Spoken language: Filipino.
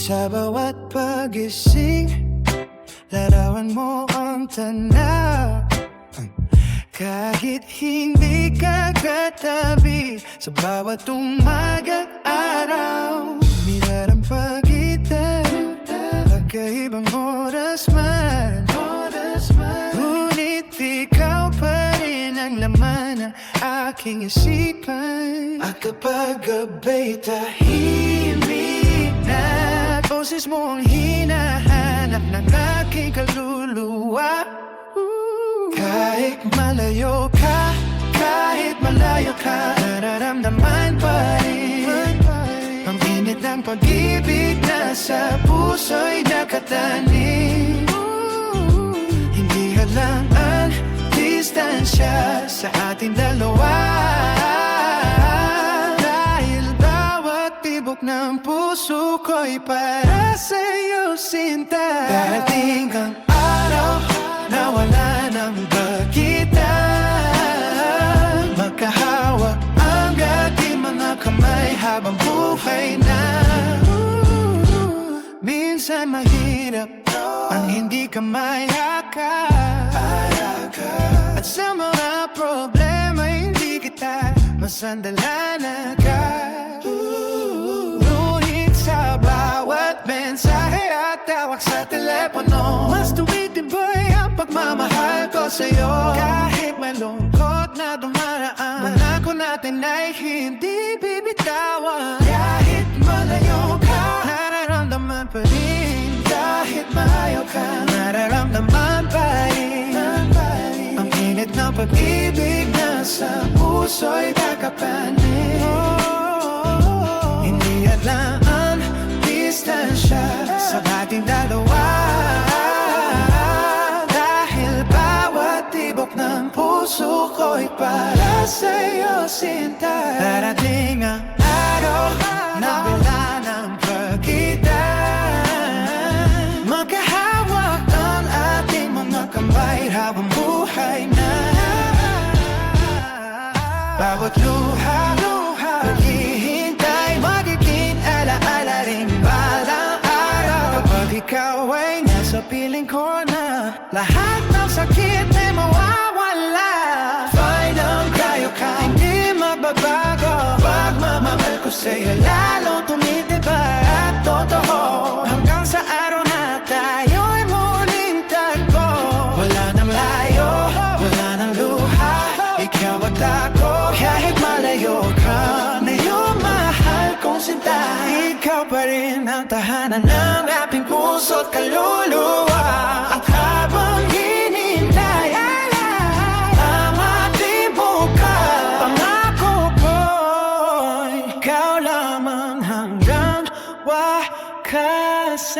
Sa bawat pagising, larawan mo ang tanaw. Kahit hindi ka katabi, sa bawat umaga't araw, minarampag kita, pagkaibang oras man. Ngunit ikaw pa rin ang laman ng aking isipan. At kapag gabay tahimik na, boses mo ang hinahanap ng aking kaluluwa. Kahit malayo ka, kahit malayo ka, nararamdaman pa rin ang init ng pag-ibig na sa puso'y nakatanim. Hindi halang ang distansya sa ating dalawa, dahil bawat tibok ng puso ko'y para sa'yo, sinta. Darating ang araw na wala nang bagita, magkahawak ang ating mga kamay habang buhay na. Minsan mahirap ang hindi ka mayakap, at sa mga problema hindi kita masandalahan agad. Ngunit sa bawat mensahe at tawag sa telepono, mas tumitibay ang pagmamahal ko sa'yo. Kahit malungkot na dumaraan, pangako natin ay hindi bibitawan. Kahit malayo ka, nararamdaman pa rin. Kahit malayo ka, nararamdaman pa rin ang init ng pag-ibig na sa puso'y kakapanin. Hindi alam ang distansya sa ating dalawa, dahil bawat tibok ng puso ko'y para sa'yo, sinta. Darating ang araw na wala nang pagkita, magkahawak ang ating mga kamay habang buhay na. Bawat luha, paghihintay, magiging alaala rin balang araw. Kapag ikaw ay nasa piling ko na, lahat ng sakit ay mawawala. Fine ang kayo ka, hindi magbabago. Pagmamahal ko sa'yo lalong tumitibay at totoo, hanggang sa araw na tayo'y muling tagpo. Wala nang layo, wala nang luha, ikaw at ako. Kahit malayo ka, ngayon mahal kong sinta. Ikaw pa rin ang tahanan ng ating puso't kaluluwa. At habang hinintay ang ating bukas, pangako ko'y ikaw lamang hanggang wakas.